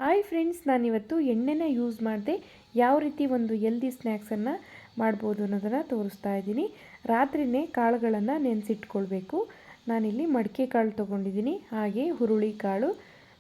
Hi friends, ನಾನಿವತ್ತು ಎಣ್ಣೆನ use ಮಾಡದೆ ಯಾವ ರೀತಿ ಒಂದು ಹೆಲ್ದಿ ಸ್ನ್ಯಾಕ್ಸನ್ನು ಮಾಡ್ಬೋದು ಅನ್ನೋದನ್ನು ತೋರಿಸ್ತಾ ಇದ್ದೀನಿ. ರಾತ್ರಿಯೇ ಕಾಳುಗಳನ್ನು ನೆನೆಸಿಟ್ಕೊಳ್ಬೇಕು. ನಾನಿಲ್ಲಿ ಮಡಿಕೆ ಕಾಳು ತೊಗೊಂಡಿದ್ದೀನಿ, ಹಾಗೆ ಹುರುಳಿ ಕಾಳು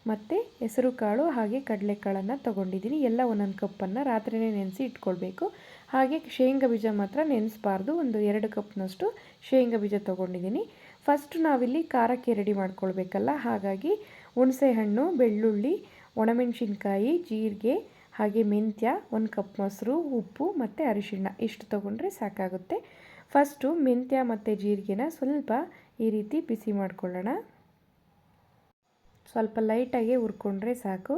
ಮತ್ತು ಹೆಸರು ಕಾಳು ಹಾಗೆ ಕಡಲೆಕಾಳನ್ನು ತೊಗೊಂಡಿದ್ದೀನಿ. ಎಲ್ಲ ಒಂದೊಂದು ಕಪ್ಪನ್ನು ರಾತ್ರಿಯೇ ನೆನೆಸಿ ಇಟ್ಕೊಳ್ಬೇಕು. ಹಾಗೆ ಶೇಂಗಾ ಬೀಜ ಮಾತ್ರ ನೆನೆಸಬಾರ್ದು. ಒಂದು 2 ಕಪ್ನಷ್ಟು ಶೇಂಗಾ ಬೀಜ ತೊಗೊಂಡಿದ್ದೀನಿ. ಫಸ್ಟ್ ನಾವಿಲ್ಲಿ ಖಾರಕ್ಕೆ ರೆಡಿ ಮಾಡ್ಕೊಳ್ಬೇಕಲ್ಲ, ಹಾಗಾಗಿ ಹುಣಸೆಹಣ್ಣು, ಬೆಳ್ಳುಳ್ಳಿ, ಒಣಮೆಣಸಿನ್ಕಾಯಿ, ಜೀರಿಗೆ ಹಾಗೆ ಮೆಂತ್ಯ, 1 ಕಪ್ ಮೊಸರು, ಉಪ್ಪು ಮತ್ತು ಅರಿಶಿಣ ಇಷ್ಟು ತೊಗೊಂಡ್ರೆ ಸಾಕಾಗುತ್ತೆ. ಫಸ್ಟು ಮೆಂತ್ಯ ಮತ್ತು ಜೀರಿಗೆನ ಸ್ವಲ್ಪ ಈ ರೀತಿ ಬಿಸಿ ಮಾಡ್ಕೊಳ್ಳೋಣ. ಸ್ವಲ್ಪ ಲೈಟಾಗಿ ಹುರ್ಕೊಂಡ್ರೆ ಸಾಕು.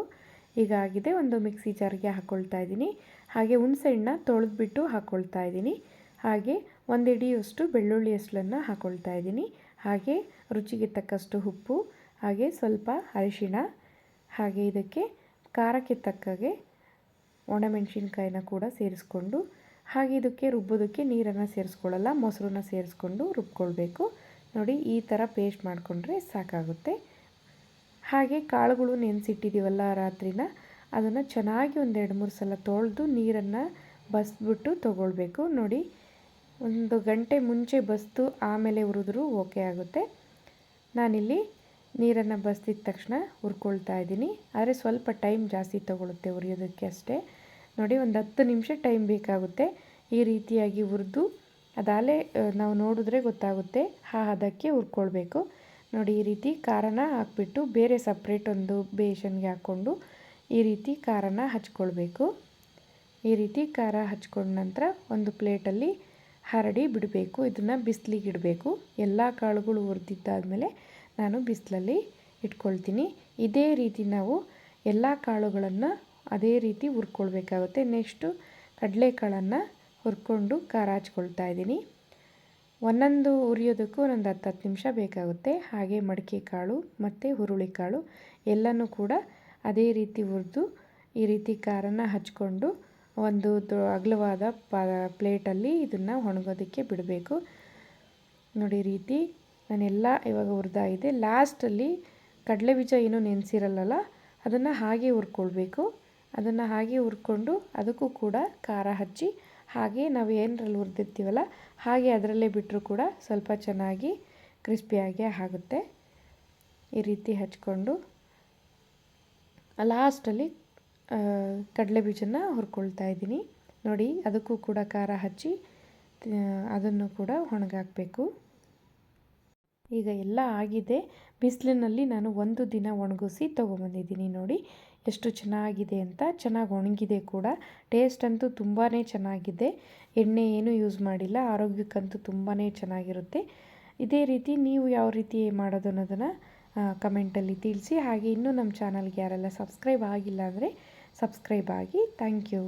ಹೀಗಾಗಿದೆ. ಒಂದು ಮಿಕ್ಸಿ ಜಾರ್ಗೆ ಹಾಕ್ಕೊಳ್ತಾ ಇದ್ದೀನಿ. ಹಾಗೆ ಹುಣಸೆಹಣ್ಣು ತೊಳೆದ್ಬಿಟ್ಟು ಹಾಕ್ಕೊಳ್ತಾ ಇದ್ದೀನಿ. ಹಾಗೆ 1 ಹಿಡಿಯಷ್ಟು ಬೆಳ್ಳುಳ್ಳಿ ಹೆಸಳನ್ನು ಹಾಕ್ಕೊಳ್ತಾ ಇದ್ದೀನಿ. ಹಾಗೆ ರುಚಿಗೆ ತಕ್ಕಷ್ಟು ಉಪ್ಪು, ಹಾಗೆ ಸ್ವಲ್ಪ ಅರಿಶಿಣ, ಹಾಗೆ ಇದಕ್ಕೆ ಖಾರಕ್ಕೆ ತಕ್ಕಾಗೆ ಒಣಮೆಣಸಿನ್ಕಾಯಿನ ಕೂಡ ಸೇರಿಸ್ಕೊಂಡು, ಹಾಗೆ ಇದಕ್ಕೆ ರುಬ್ಬೋದಕ್ಕೆ ನೀರನ್ನು ಸೇರಿಸ್ಕೊಳ್ಳಲ್ಲ, ಮೊಸರನ್ನ ಸೇರಿಸ್ಕೊಂಡು ರುಬ್ಕೊಳ್ಬೇಕು. ನೋಡಿ, ಈ ಥರ ಪೇಸ್ಟ್ ಮಾಡಿಕೊಂಡ್ರೆ ಸಾಕಾಗುತ್ತೆ. ಹಾಗೆ ಕಾಳುಗಳು ನೆನೆಸಿಟ್ಟಿದ್ದೀವಲ್ಲ ರಾತ್ರಿನ, ಅದನ್ನು ಚೆನ್ನಾಗಿ ಒಂದು 2-3 ಸಲ ತೊಳೆದು ನೀರನ್ನು ಬಸಿದ್ಬಿಟ್ಟು ತೊಗೊಳ್ಬೇಕು. ನೋಡಿ, 1 ಗಂಟೆ ಮುಂಚೆ ಬಸಿದು ಆಮೇಲೆ ಹುರಿದ್ರೂ ಓಕೆ ಆಗುತ್ತೆ. ನಾನಿಲ್ಲಿ ನೀರನ್ನು ಬಸಿದ ತಕ್ಷಣ ಹುರ್ಕೊಳ್ತಾ ಇದ್ದೀನಿ. ಆದರೆ ಸ್ವಲ್ಪ ಟೈಮ್ ಜಾಸ್ತಿ ತೊಗೊಳುತ್ತೆ ಹುರಿಯೋದಕ್ಕೆ ಅಷ್ಟೇ. ನೋಡಿ, ಒಂದು 10 ನಿಮಿಷ ಟೈಮ್ ಬೇಕಾಗುತ್ತೆ. ಈ ರೀತಿಯಾಗಿ ಹುರಿದು ಅದಾಲೆ ನಾವು ನೋಡಿದ್ರೆ ಗೊತ್ತಾಗುತ್ತೆ ಅದಕ್ಕೆ ಹುರ್ಕೊಳ್ಬೇಕು. ನೋಡಿ, ಈ ರೀತಿ ಖಾರನ ಹಾಕ್ಬಿಟ್ಟು ಬೇರೆ ಸಪ್ರೇಟ್ ಒಂದು ಬೇಸನ್ಗೆ ಹಾಕ್ಕೊಂಡು ಈ ರೀತಿ ಖಾರನ ಹಚ್ಕೊಳ್ಬೇಕು. ಈ ರೀತಿ ಖಾರ ಹಚ್ಕೊಂಡ ನಂತರ ಒಂದು ಪ್ಲೇಟಲ್ಲಿ ಹರಡಿ ಬಿಡಬೇಕು. ಇದನ್ನು ಬಿಸಿಲಿಗೆ ಇಡಬೇಕು. ಎಲ್ಲ ಕಾಳುಗಳು ಹುರಿದಿದ್ದಾದಮೇಲೆ ನಾನು ಬಿಸಿಲಲ್ಲಿ ಇಟ್ಕೊಳ್ತೀನಿ. ಇದೇ ರೀತಿ ನಾವು ಎಲ್ಲ ಕಾಳುಗಳನ್ನು ಅದೇ ರೀತಿ ಹುರ್ಕೊಳ್ಬೇಕಾಗುತ್ತೆ. ನೆಕ್ಸ್ಟು ಕಡಲೆಕಾಳನ್ನು ಹುರ್ಕೊಂಡು ಖಾರ ಹಚ್ಕೊಳ್ತಾ ಇದ್ದೀನಿ. ಒಂದೊಂದು ಹುರಿಯೋದಕ್ಕೂ ಒಂದೊಂದು 10 ನಿಮಿಷ ಬೇಕಾಗುತ್ತೆ. ಹಾಗೆ ಮಡಿಕೆ ಕಾಳು ಮತ್ತು ಹುರುಳಿ ಕಾಳು ಎಲ್ಲನೂ ಕೂಡ ಅದೇ ರೀತಿ ಹುರಿದು ಈ ರೀತಿ ಖಾರನ ಹಚ್ಕೊಂಡು ಒಂದು ಅಗಲವಾದ ಪ್ಲೇಟಲ್ಲಿ ಇದನ್ನು ಒಣಗೋದಕ್ಕೆ ಬಿಡಬೇಕು. ನೋಡಿ, ಈ ರೀತಿ ನಾನೆಲ್ಲ ಇವಾಗ ಹುರಿದಾಗಿದೆ. ಲಾಸ್ಟಲ್ಲಿ ಕಡಲೆ ಬೀಜ ಏನೂ ನೆನೆಸಿರಲ್ಲ, ಅದನ್ನು ಹಾಗೆ ಹುರ್ಕೊಳ್ಬೇಕು. ಅದನ್ನು ಹಾಗೆ ಹುರ್ಕೊಂಡು ಅದಕ್ಕೂ ಕೂಡ ಖಾರ ಹಚ್ಚಿ ಹಾಗೆ ನಾವು ಏನರಲ್ಲಿ ಹುರಿದಿರ್ತೀವಲ್ಲ ಹಾಗೆ ಅದರಲ್ಲೇ ಬಿಟ್ಟರೂ ಕೂಡ ಸ್ವಲ್ಪ ಚೆನ್ನಾಗಿ ಕ್ರಿಸ್ಪಿಯಾಗಿ ಆಗುತ್ತೆ. ಈ ರೀತಿ ಹಚ್ಕೊಂಡು ಲಾಸ್ಟಲ್ಲಿ ಕಡಲೆ ಬೀಜನ ಹುರ್ಕೊಳ್ತಾ ಇದ್ದೀನಿ. ನೋಡಿ, ಅದಕ್ಕೂ ಕೂಡ ಖಾರ ಹಚ್ಚಿ ಅದನ್ನು ಕೂಡ ಒಣಗಾಕಬೇಕು. ಈಗ ಎಲ್ಲ ಆಗಿದೆ. ಬಿಸಿಲಿನಲ್ಲಿ ನಾನು 1 ದಿನ ಒಣಗಿಸಿ ತೊಗೊಂಬಂದಿದ್ದೀನಿ. ನೋಡಿ ಎಷ್ಟು ಚೆನ್ನಾಗಿದೆ ಅಂತ. ಚೆನ್ನಾಗಿ ಒಣಗಿದೆ ಕೂಡ. ಟೇಸ್ಟ್ ಅಂತೂ ತುಂಬಾ ಚೆನ್ನಾಗಿದೆ. ಎಣ್ಣೆ ಏನೂ ಯೂಸ್ ಮಾಡಿಲ್ಲ. ಆರೋಗ್ಯಕ್ಕಂತೂ ತುಂಬಾ ಚೆನ್ನಾಗಿರುತ್ತೆ. ಇದೇ ರೀತಿ ನೀವು ಯಾವ ರೀತಿ ಮಾಡೋದು ಅನ್ನೋದನ್ನು ಕಮೆಂಟಲ್ಲಿ ತಿಳಿಸಿ. ಹಾಗೆ ಇನ್ನೂ ನಮ್ಮ ಚಾನಲ್ಗೆ ಯಾರೆಲ್ಲ ಸಬ್ಸ್ಕ್ರೈಬ್ ಆಗಿಲ್ಲ ಅಂದರೆ ಸಬ್ಸ್ಕ್ರೈಬ್ ಆಗಿ. Thank you.